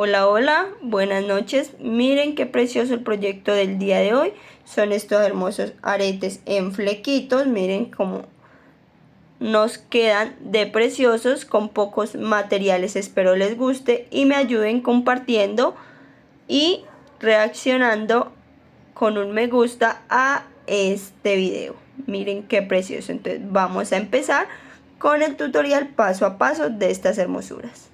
Hola, hola, buenas noches. Miren qué precioso el proyecto del día de hoy. Son estos hermosos aretes en flequitos. Miren cómo nos quedan de preciosos con pocos materiales. Espero les guste y me ayuden compartiendo y reaccionando con un me gusta a este video. Miren qué precioso. Entonces vamos a empezar con el tutorial paso a paso de estas hermosuras.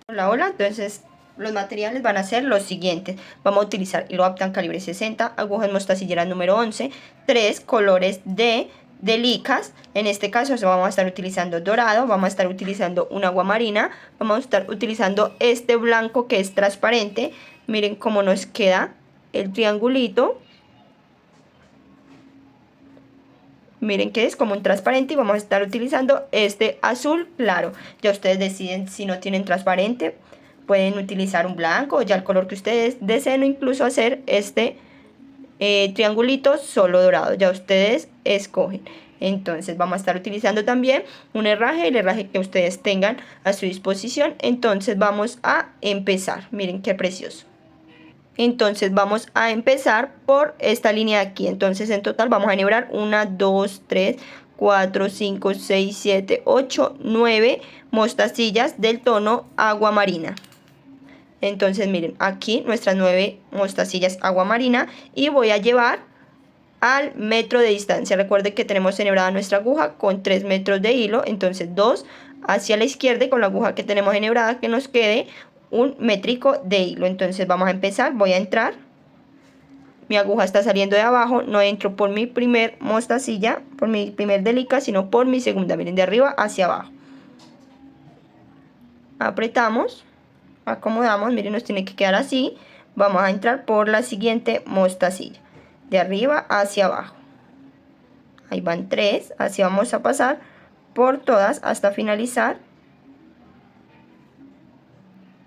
Hola, hola, entonces los materiales van a ser los siguientes. Vamos a utilizar hilo Aptan calibre 60, agujas mostacilleras número 11, 3 colores de licas. En este caso vamos a estar utilizando dorado, vamos a estar utilizando un agua marina, vamos a estar utilizando este blanco que es transparente. Miren cómo nos queda el triangulito. Miren que es como un transparente y vamos a estar utilizando este azul claro. Ya ustedes deciden si no tienen transparente, pueden utilizar un blanco o ya el color que ustedes deseen, o incluso hacer este triangulito solo dorado. Ya ustedes escogen. Entonces vamos a estar utilizando también un herraje, el herraje que ustedes tengan a su disposición. Entonces vamos a empezar. Miren qué precioso. Entonces vamos a empezar por esta línea de aquí. Entonces en total vamos a enhebrar 1, 2, 3, 4, 5, 6, 7, 8, 9 mostacillas del tono agua marina. Entonces miren, aquí nuestras 9 mostacillas agua marina y voy a llevar al metro de distancia. Recuerden que tenemos enhebrada nuestra aguja con 3 metros de hilo. Entonces 2 hacia la izquierda y con la aguja que tenemos enhebrada que nos quede un métrico de hilo. Entonces vamos a empezar, voy a entrar, mi aguja está saliendo de abajo, no entro por mi primer mostacilla, por mi primer delica, sino por mi segunda. Miren, de arriba hacia abajo apretamos, acomodamos, miren, nos tiene que quedar así. Vamos a entrar por la siguiente mostacilla, de arriba hacia abajo, ahí van 3, así vamos a pasar por todas hasta finalizar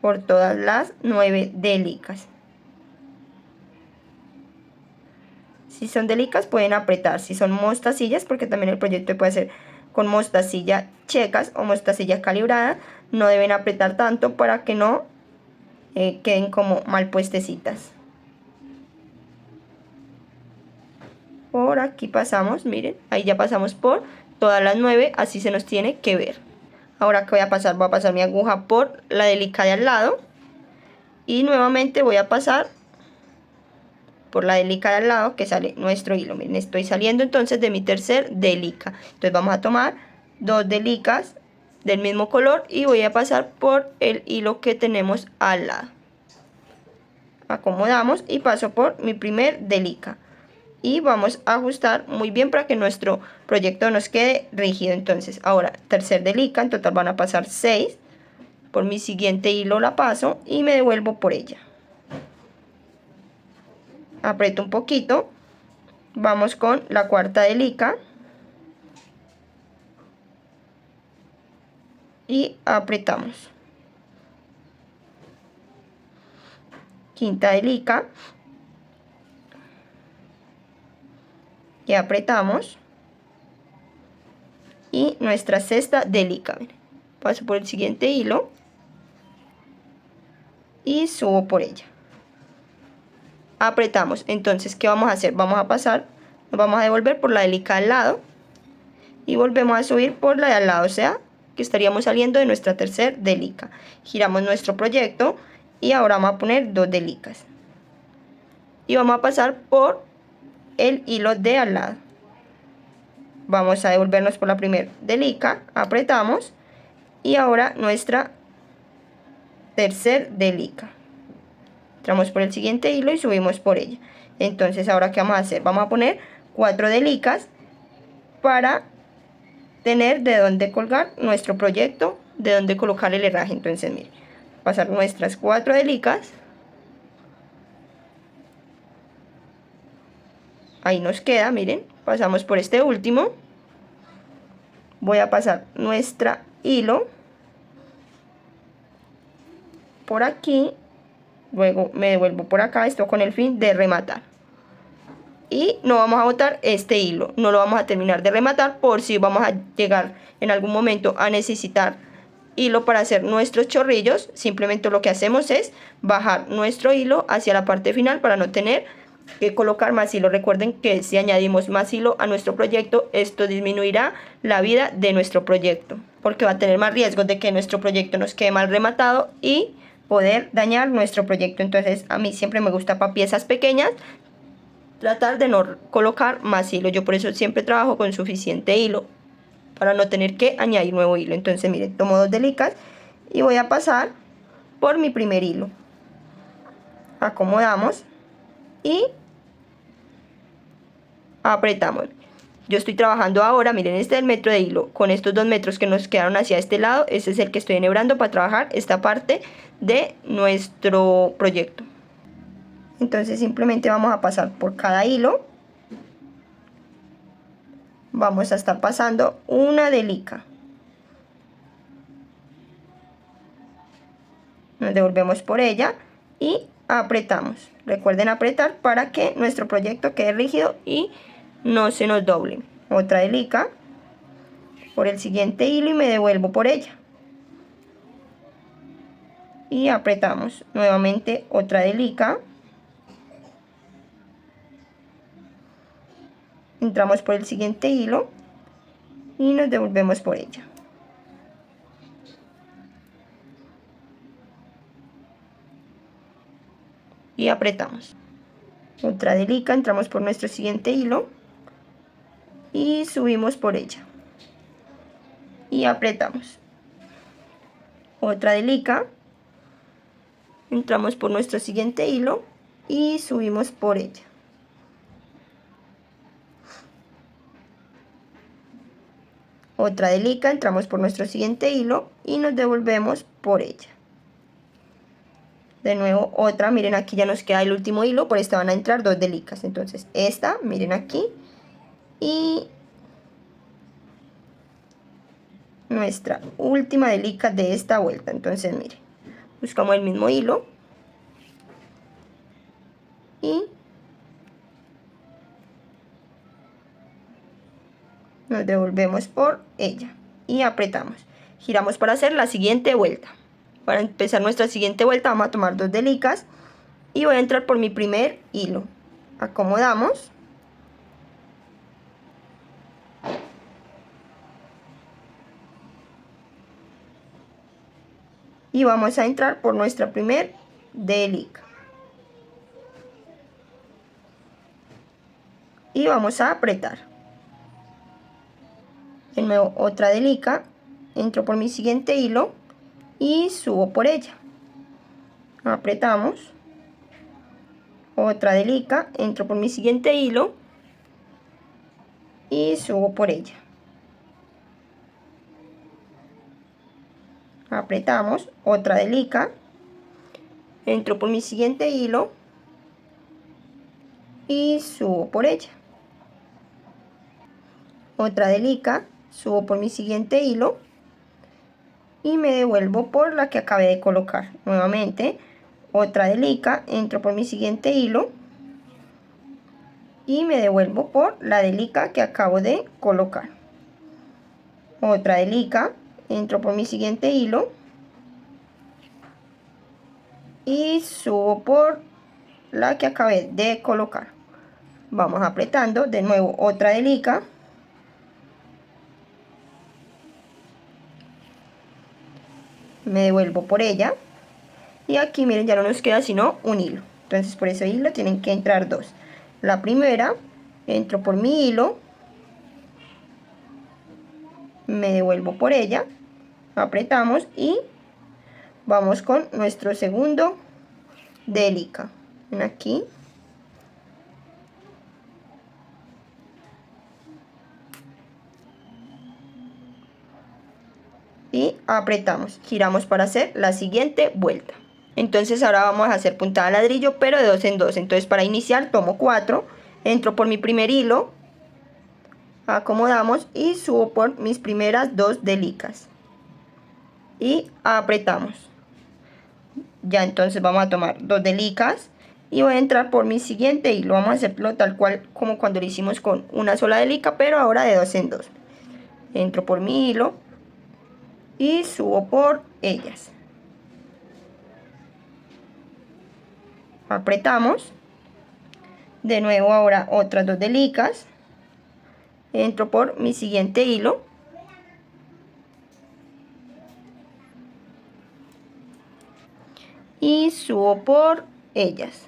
por todas las 9 delicas. Si son delicas pueden apretar, si son mostacillas, porque también el proyecto puede ser con mostacilla checas o mostacilla calibrada, no deben apretar tanto para que no queden como mal puestecitas. Por aquí pasamos, miren, ahí ya pasamos por todas las 9, así se nos tiene que ver. Ahora que voy a pasar mi aguja por la delica de al lado y nuevamente voy a pasar por la delica de al lado que sale nuestro hilo. Miren, estoy saliendo entonces de mi tercer delica. Entonces vamos a tomar 2 delicas del mismo color y voy a pasar por el hilo que tenemos al lado. Acomodamos y paso por mi primer delica. Y vamos a ajustar muy bien para que nuestro proyecto nos quede rígido. Entonces ahora tercer delica, en total van a pasar 6. Por mi siguiente hilo la paso y me devuelvo por ella. Aprieto un poquito, vamos con la cuarta delica y apretamos. Quinta delica y apretamos. Y nuestra sexta delica, paso por el siguiente hilo y subo por ella. Apretamos. Entonces, ¿qué vamos a hacer? Vamos a pasar, nos vamos a devolver por la delica al lado y volvemos a subir por la de al lado, o sea que estaríamos saliendo de nuestra tercer delica. Giramos nuestro proyecto y ahora vamos a poner 2 delicas y vamos a pasar por el hilo de al lado. Vamos a devolvernos por la primera delica, apretamos y ahora nuestra tercer delica. Entramos por el siguiente hilo y subimos por ella. Entonces ahora ¿qué vamos a hacer? Vamos a poner 4 delicas para tener de dónde colgar nuestro proyecto, de dónde colocar el herraje. Entonces miren, pasar nuestras 4 delicas, ahí nos queda, miren, pasamos por este último, voy a pasar nuestra hilo por aquí, luego me devuelvo por acá, esto con el fin de rematar. Y no vamos a botar este hilo, no lo vamos a terminar de rematar por si vamos a llegar en algún momento a necesitar hilo para hacer nuestros chorrillos, simplemente lo que hacemos es bajar nuestro hilo hacia la parte final para no tener que colocar más hilo. Recuerden que si añadimos más hilo a nuestro proyecto, esto disminuirá la vida de nuestro proyecto, porque va a tener más riesgos de que nuestro proyecto nos quede mal rematado y poder dañar nuestro proyecto. Entonces a mí siempre me gusta para piezas pequeñas tratar de no colocar más hilo. Yo por eso siempre trabajo con suficiente hilo para no tener que añadir nuevo hilo. Entonces miren, tomo 2 delicas y voy a pasar por mi primer hilo, acomodamos y apretamos. Yo estoy trabajando ahora, miren, este es el metro de hilo, con estos 2 metros que nos quedaron hacia este lado, este es el que estoy enhebrando para trabajar esta parte de nuestro proyecto. Entonces simplemente vamos a pasar por cada hilo, vamos a estar pasando una delica, nos devolvemos por ella y apretamos. Recuerden apretar para que nuestro proyecto quede rígido y no se nos doble. Otra delica por el siguiente hilo y me devuelvo por ella y apretamos nuevamente. Otra delica, entramos por el siguiente hilo y nos devolvemos por ella. Y apretamos. Otra delica, entramos por nuestro siguiente hilo y subimos por ella y apretamos. Otra delica, entramos por nuestro siguiente hilo y subimos por ella. Otra delica, entramos por nuestro siguiente hilo y nos devolvemos por ella. De nuevo otra, miren aquí ya nos queda el último hilo, por esta van a entrar 2 delicas. Entonces esta, miren aquí, y nuestra última delica de esta vuelta. Entonces miren, buscamos el mismo hilo y nos devolvemos por ella y apretamos. Giramos para hacer la siguiente vuelta. Para empezar nuestra siguiente vuelta vamos a tomar 2 delicas y voy a entrar por mi primer hilo. Acomodamos. Y vamos a entrar por nuestra primer delica. Y vamos a apretar. De nuevo otra delica, entro por mi siguiente hilo y subo por ella. Apretamos. Otra delica, entro por mi siguiente hilo y subo por ella. Apretamos. Otra delica, entro por mi siguiente hilo y subo por ella. Otra delica, subo por mi siguiente hilo y me devuelvo por la que acabé de colocar. Nuevamente otra delica, entro por mi siguiente hilo y me devuelvo por la delica que acabo de colocar. Otra delica, entro por mi siguiente hilo y subo por la que acabé de colocar. Vamos apretando. De nuevo otra delica, me devuelvo por ella y aquí miren ya no nos queda sino un hilo. Entonces por ese hilo tienen que entrar 2. La primera, entro por mi hilo, me devuelvo por ella, apretamos y vamos con nuestro segundo delica. Ven aquí. Y apretamos, giramos para hacer la siguiente vuelta. Entonces ahora vamos a hacer puntada ladrillo, pero de 2 en 2. Entonces para iniciar tomo 4, entro por mi primer hilo, acomodamos y subo por mis primeras 2 delicas y apretamos. Ya entonces vamos a tomar 2 delicas y voy a entrar por mi siguiente hilo. Vamos a hacerlo tal cual como cuando lo hicimos con una sola delica, pero ahora de 2 en 2. Entro por mi hilo, y subo por ellas. Apretamos. De nuevo ahora otras 2 delicas. Entro por mi siguiente hilo. Y subo por ellas.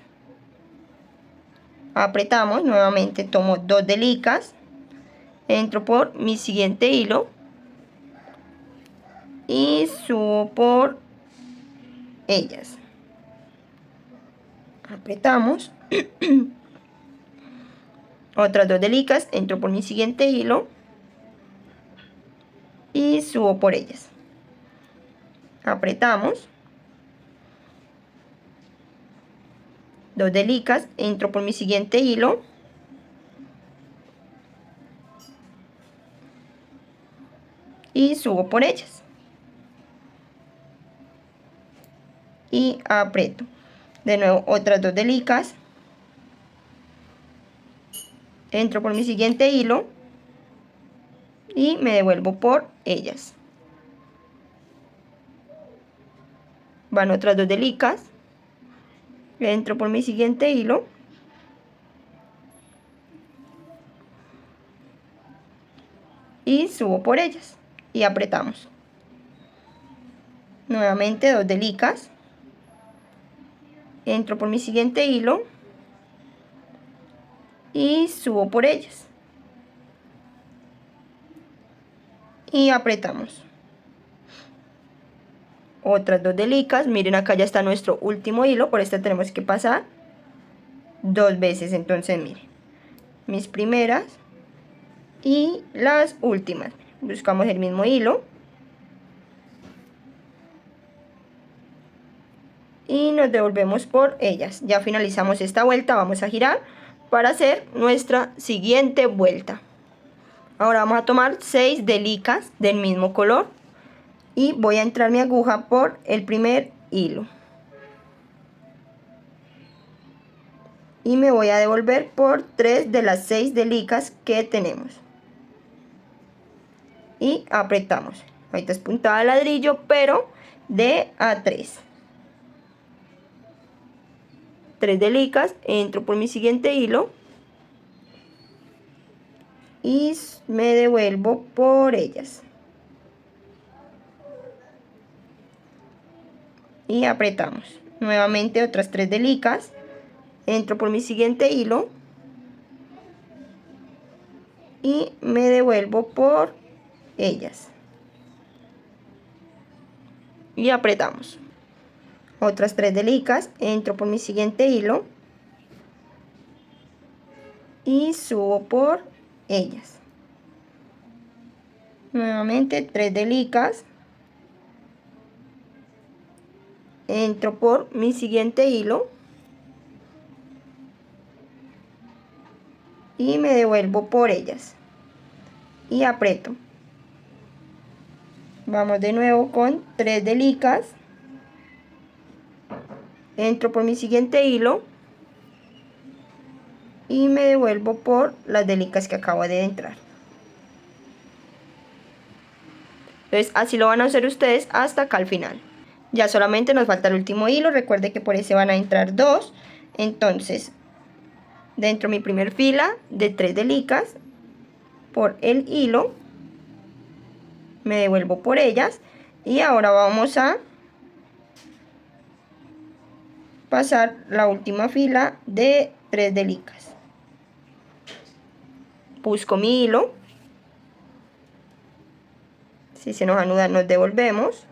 Apretamos, nuevamente tomo 2 delicas. Entro por mi siguiente hilo. Y subo por ellas. Apretamos. Otras 2 delicas, entro por mi siguiente hilo. Y subo por ellas. Apretamos. 2 delicas, entro por mi siguiente hilo. Y subo por ellas. Y aprieto. De nuevo otras 2 delicas. Entro por mi siguiente hilo. Y me devuelvo por ellas. Van otras 2 delicas. Entro por mi siguiente hilo. Y subo por ellas. Y apretamos. Nuevamente 2 delicas. Entro por mi siguiente hilo. Y subo por ellas. Y apretamos. Otras 2 delicas. Miren, acá ya está nuestro último hilo. Por este tenemos que pasar 2 veces. Entonces miren, mis primeras y las últimas. Buscamos el mismo hilo. Y nos devolvemos por ellas. Ya finalizamos esta vuelta. Vamos a girar para hacer nuestra siguiente vuelta. Ahora vamos a tomar 6 delicas del mismo color. Y voy a entrar mi aguja por el primer hilo. Y me voy a devolver por 3 de las 6 delicas que tenemos. Y apretamos. Ahorita es puntada de ladrillo, pero de a 3. 3 delicas, entro por mi siguiente hilo. Y me devuelvo por ellas. Y apretamos. Nuevamente otras 3 delicas. Entro por mi siguiente hilo. Y me devuelvo por ellas. Y apretamos. Otras 3 delicas, entro por mi siguiente hilo. Y subo por ellas. Nuevamente 3 delicas. Entro por mi siguiente hilo. Y me devuelvo por ellas. Y aprieto. Vamos de nuevo con 3 delicas. Entro por mi siguiente hilo. Y me devuelvo por las delicas que acabo de entrar. Entonces así lo van a hacer ustedes hasta acá al final. Ya solamente nos falta el último hilo. Recuerde que por ese van a entrar 2. Entonces dentro de mi primer fila de 3 delicas, por el hilo me devuelvo por ellas. Y ahora vamos a pasar la última fila de 3 delicas. Busco mi hilo. Si se nos anuda, nos devolvemos.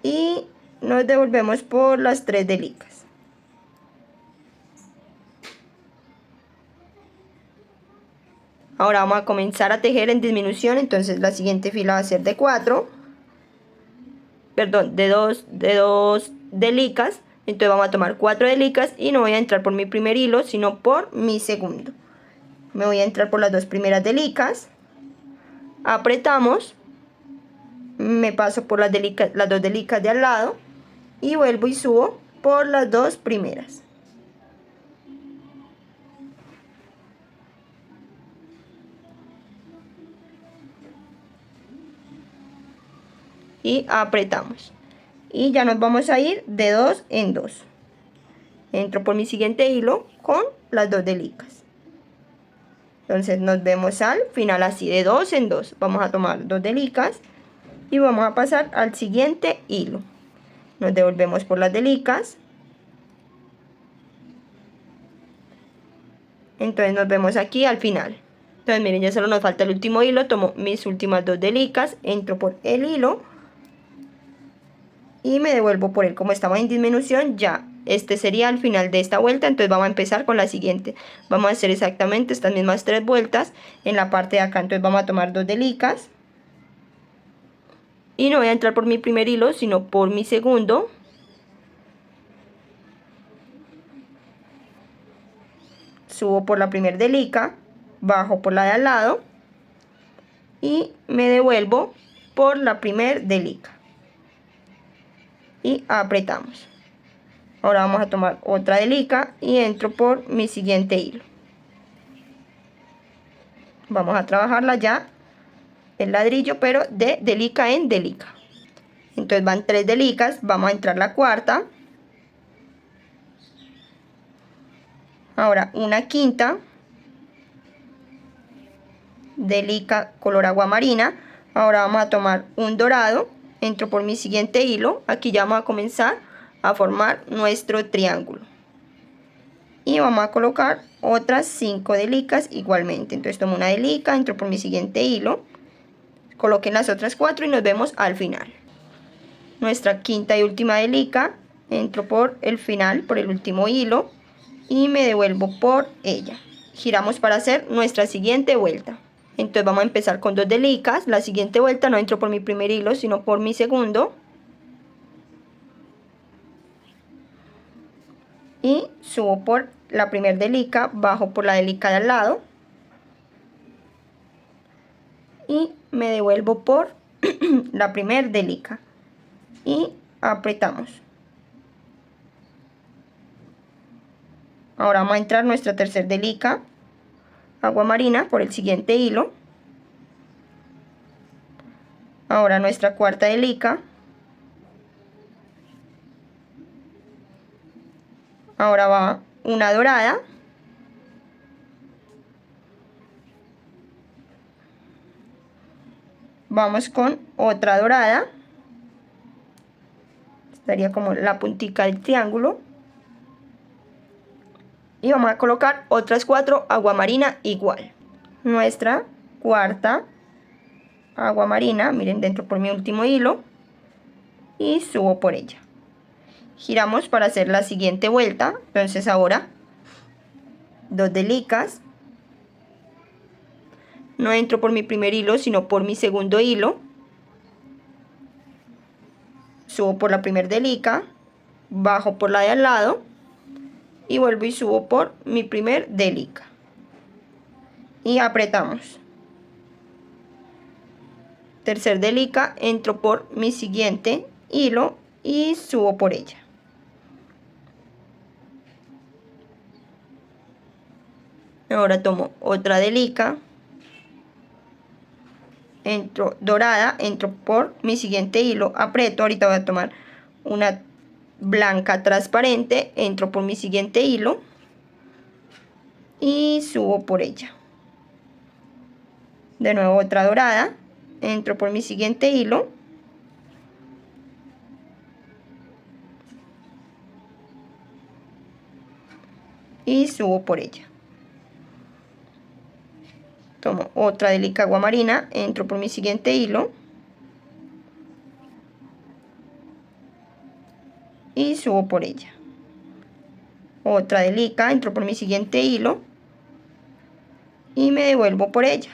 Y nos devolvemos por las 3 delicas. Ahora vamos a comenzar a tejer en disminución. Entonces la siguiente fila va a ser de 4. Perdón, de 2 delicas. Entonces vamos a tomar 4 delicas y no voy a entrar por mi primer hilo, sino por mi segundo. Me voy a entrar por las 2 primeras delicas. Apretamos. Me paso por las 2 delicas de al lado. Y vuelvo y subo por las 2 primeras. y apretamos. Y ya nos vamos a ir de 2 en 2. Entro por mi siguiente hilo con las 2 delicas. Entonces nos vemos al final así de 2 en 2. Vamos a tomar 2 delicas y vamos a pasar al siguiente hilo. Nos devolvemos por las delicas. Entonces nos vemos aquí al final. Entonces miren, ya solo nos falta el último hilo. Tomo mis últimas 2 delicas, entro por el hilo y me devuelvo por él. Como estamos en disminución, ya este sería el final de esta vuelta. Entonces vamos a empezar con la siguiente. Vamos a hacer exactamente estas mismas 3 vueltas en la parte de acá. Entonces vamos a tomar 2 delicas y no voy a entrar por mi primer hilo, sino por mi segundo. Subo por la primera delica, bajo por la de al lado y me devuelvo por la primera delica y apretamos. Ahora vamos a tomar otra delica y entro por mi siguiente hilo. Vamos a trabajarla ya el ladrillo, pero de delica en delica. Entonces van 3 delicas, vamos a entrar la cuarta. Ahora una quinta delica color agua marina. Ahora vamos a tomar un dorado, entro por mi siguiente hilo. Aquí ya vamos a comenzar a formar nuestro triángulo y vamos a colocar otras 5 delicas igualmente. Entonces tomo una delica, entro por mi siguiente hilo, coloquen las otras 4 y nos vemos al final. Nuestra quinta y última delica, entro por el final, por el último hilo y me devuelvo por ella. Giramos para hacer nuestra siguiente vuelta. Entonces vamos a empezar con 2 delicas. La siguiente vuelta no entro por mi primer hilo, sino por mi segundo. Y subo por la primera delica, bajo por la delica de al lado. Y me devuelvo por la primera delica. Y apretamos. Ahora vamos a entrar nuestra tercera delica, agua marina, por el siguiente hilo. Ahora nuestra cuarta delica. Ahora va una dorada. Vamos con otra dorada. Estaría como la puntica del triángulo. Y vamos a colocar otras 4 agua marina igual. Nuestra cuarta agua marina, miren, dentro por mi último hilo y subo por ella. Giramos para hacer la siguiente vuelta. Entonces ahora 2 delicas, no entro por mi primer hilo sino por mi segundo hilo, subo por la primera delica, bajo por la de al lado y vuelvo y subo por mi primer delica y apretamos. Tercer delica, entro por mi siguiente hilo y subo por ella. Ahora tomo otra delica, entro dorada, entro por mi siguiente hilo, aprieto. Ahorita voy a tomar una blanca transparente, entro por mi siguiente hilo y subo por ella. De nuevo otra dorada, entro por mi siguiente hilo y subo por ella. Tomo otra delica agua marina, entro por mi siguiente hilo y subo por ella. Otra delica, entro por mi siguiente hilo y me devuelvo por ella.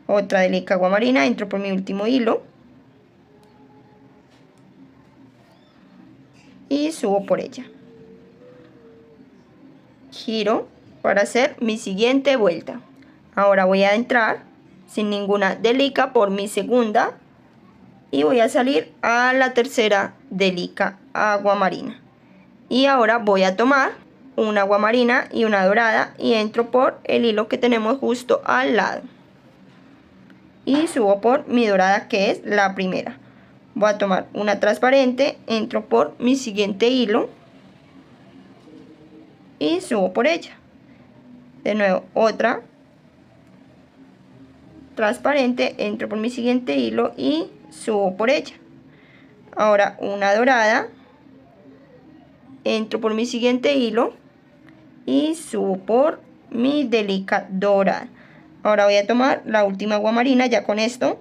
Otra delica agua marina, entro por mi último hilo y subo por ella. Giro para hacer mi siguiente vuelta. Ahora voy a entrar sin ninguna delica por mi segunda y voy a salir a la tercera delica agua marina. Y ahora voy a tomar una agua marina y una dorada y entro por el hilo que tenemos justo al lado. Y subo por mi dorada, que es la primera. Voy a tomar una transparente, entro por mi siguiente hilo y subo por ella. De nuevo otra transparente, entro por mi siguiente hilo y subo por ella. Ahora una dorada, entro por mi siguiente hilo y subo por mi delica dorada. Ahora voy a tomar la última aguamarina. Ya con esto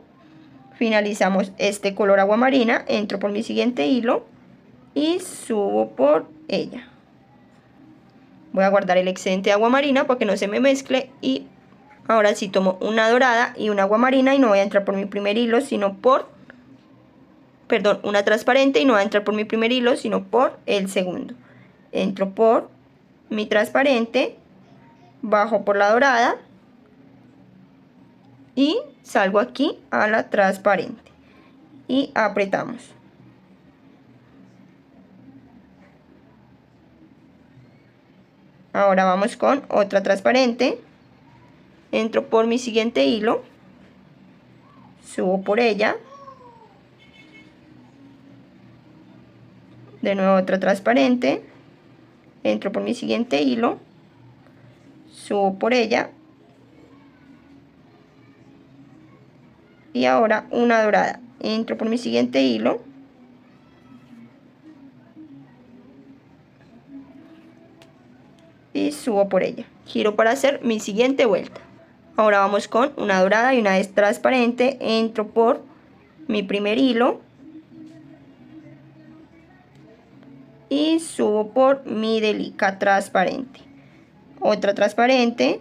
finalizamos este color aguamarina. Entro por mi siguiente hilo y subo por ella. Voy a guardar el excedente de aguamarina para que no se me mezcle. Y ahora sí tomo una dorada y una aguamarina y no voy a entrar por mi primer hilo, sino por, perdón, una transparente y no voy a entrar por mi primer hilo, sino por el segundo. Entro por mi transparente, bajo por la dorada y salgo aquí a la transparente y apretamos. Ahora vamos con otra transparente, entro por mi siguiente hilo, subo por ella, de nuevo otra transparente, entro por mi siguiente hilo, subo por ella y ahora una dorada, entro por mi siguiente hilo y subo por ella, giro para hacer mi siguiente vuelta. Ahora vamos con una dorada y una vez transparente, entro por mi primer hilo y subo por mi delica transparente. Otra transparente,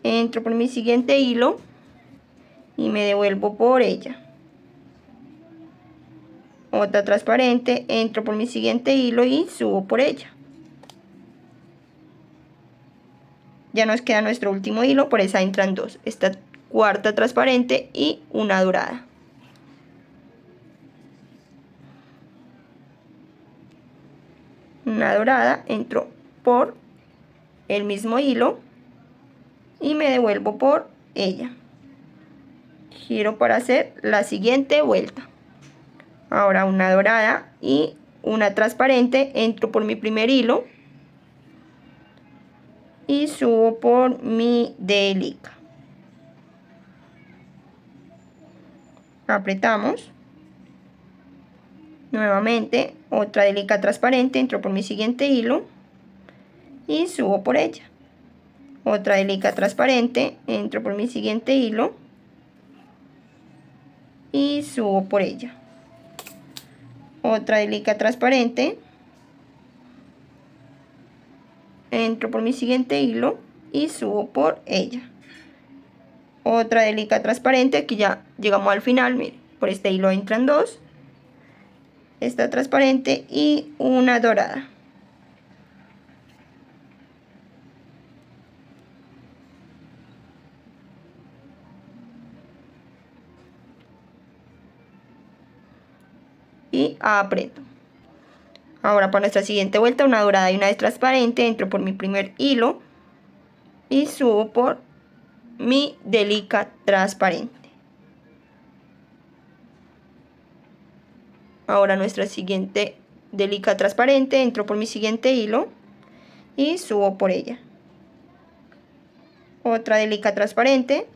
entro por mi siguiente hilo y me devuelvo por ella. Otra transparente, entro por mi siguiente hilo y subo por ella. Ya nos queda nuestro último hilo, por esa entran dos. Esta cuarta transparente y una dorada. Una dorada, entro por el mismo hilo y me devuelvo por ella. Giro para hacer la siguiente vuelta. Ahora una dorada y una transparente, entro por mi primer hilo y subo por mi delica. Apretamos. Nuevamente otra delica transparente, entro por mi siguiente hilo y subo por ella. Otra delica transparente, entro por mi siguiente hilo y subo por ella. Otra delica transparente, entro por mi siguiente hilo y subo por ella. Otra delica transparente, aquí ya llegamos al final, miren, por este hilo entran dos, esta transparente y una dorada. Y aprieto. Ahora para nuestra siguiente vuelta, una dorada y una vez transparente, entro por mi primer hilo y subo por mi delica transparente. Ahora nuestra siguiente delica transparente, entro por mi siguiente hilo y subo por ella. Otra delica transparente,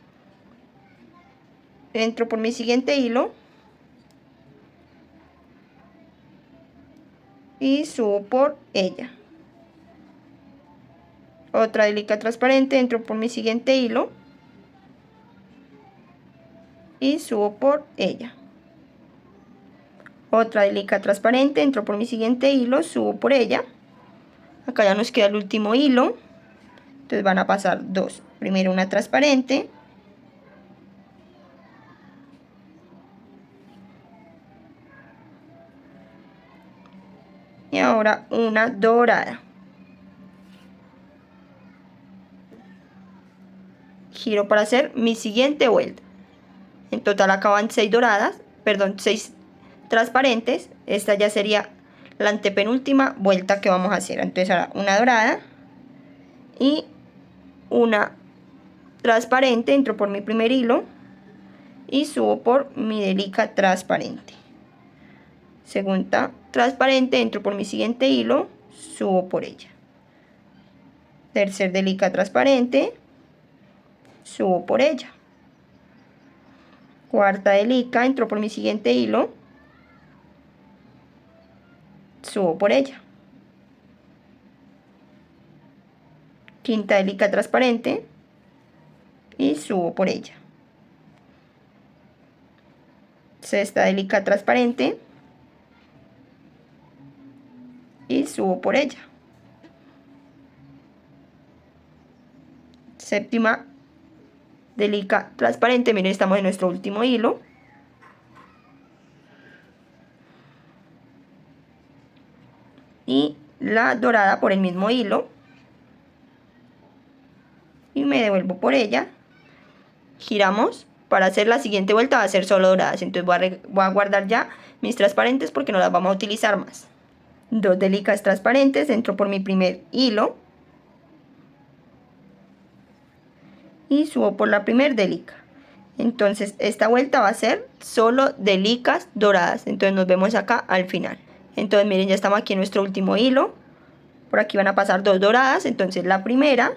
entro por mi siguiente hilo y subo por ella. Otra delica transparente, entro por mi siguiente hilo y subo por ella. Otra delica transparente, entro por mi siguiente hilo, subo por ella. Acá ya nos queda el último hilo, entonces van a pasar dos. Primero una transparente y ahora una dorada. Giro para hacer mi siguiente vuelta. En total acaban 6 doradas, perdón, 6 transparentes. Esta ya sería la antepenúltima vuelta que vamos a hacer. Entonces ahora una dorada y una transparente, entro por mi primer hilo y subo por mi delica transparente. segunda transparente, entro por mi siguiente hilo, subo por ella. Tercer delica transparente, subo por ella. Cuarta delica, entro por mi siguiente hilo, subo por ella. Quinta delica transparente y subo por ella. Sexta delica transparente y subo por ella. Séptima delica transparente, miren, estamos en nuestro último hilo. Y la dorada por el mismo hilo. Y me devuelvo por ella. Giramos. Para hacer la siguiente vuelta va a ser solo doradas. Entonces voy a guardar ya mis transparentes porque no las vamos a utilizar más. Dos delicas transparentes, entro por mi primer hilo. Y subo por la primer delica. Entonces esta vuelta va a ser solo delicas doradas. Entonces nos vemos acá al final. Entonces miren, ya estamos aquí en nuestro último hilo. Por aquí van a pasar dos doradas. Entonces la primera,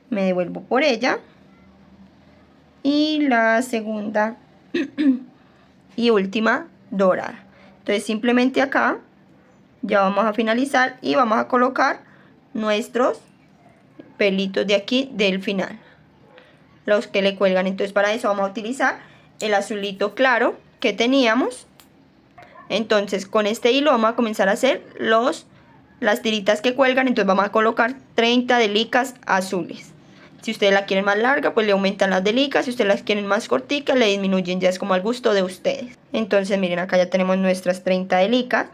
me devuelvo por ella. Y la segunda y última dorada. Entonces simplemente acá ya vamos a finalizar y vamos a colocar nuestros pelitos de aquí del final, los que le cuelgan. Entonces para eso vamos a utilizar el azulito claro que teníamos. Entonces con este hilo vamos a comenzar a hacer las tiritas que cuelgan. Entonces vamos a colocar 30 delicas azules. Si ustedes la quieren más larga, pues le aumentan las delicas. Si ustedes las quieren más corticas, le disminuyen. Ya es como al gusto de ustedes. Entonces miren, acá ya tenemos nuestras 30 delicas.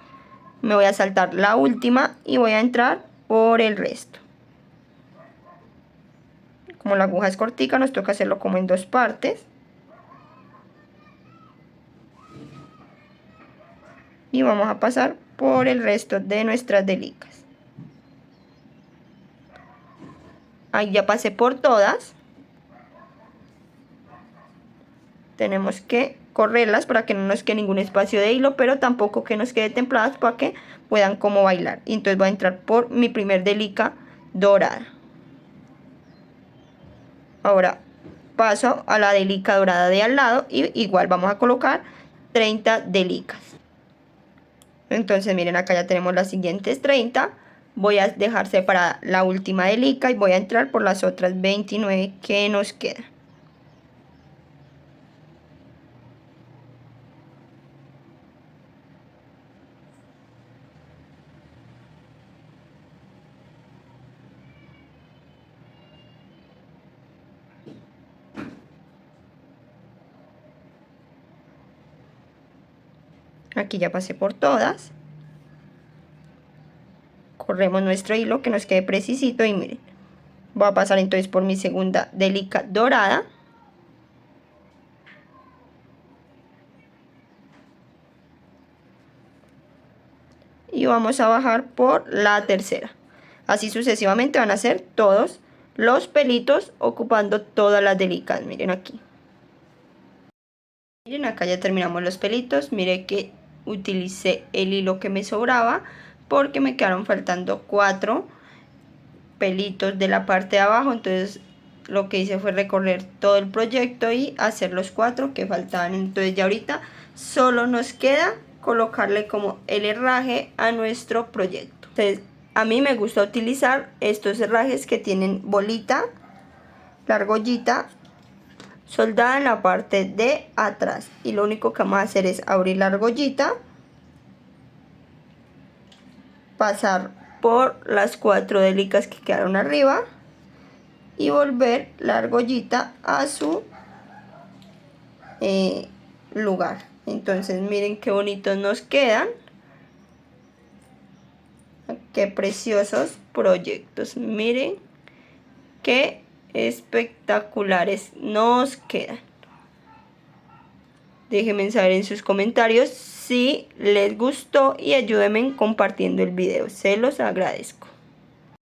Me voy a saltar la última y voy a entrar por el resto. Como la aguja es cortica, nos toca hacerlo como en dos partes. Y vamos a pasar por el resto de nuestras delicas. Ahí ya pasé por todas. Tenemos que correrlas para que no nos quede ningún espacio de hilo, pero tampoco que nos quede templadas para que puedan como bailar. Y entonces voy a entrar por mi primer delica dorada. Ahora paso a la delica dorada de al lado y igual vamos a colocar 30 delicas. Entonces miren, acá ya tenemos las siguientes 30. Voy a dejar separada la última delica y voy a entrar por las otras 29 que nos quedan. Aquí ya pasé por todas. Corremos nuestro hilo que nos quede precisito y miren, voy a pasar entonces por mi segunda delica dorada. Y vamos a bajar por la tercera. Así sucesivamente van a ser todos los pelitos ocupando todas las delicas. Miren aquí. Miren, acá ya terminamos los pelitos. Miren que utilicé el hilo que me sobraba porque me quedaron faltando 4 pelitos de la parte de abajo. Entonces lo que hice fue recorrer todo el proyecto y hacer los 4 que faltaban. Entonces ya ahorita solo nos queda colocarle como el herraje a nuestro proyecto. Entonces a mí me gusta utilizar estos herrajes que tienen bolita, la argollita soldada en la parte de atrás, y lo único que vamos a hacer es abrir la argollita, pasar por las 4 delicas que quedaron arriba y volver la argollita a su lugar. Entonces miren qué bonitos nos quedan, qué preciosos proyectos, miren qué espectaculares nos quedan. Déjenme saber en sus comentarios si les gustó y ayúdenme compartiendo el video, se los agradezco.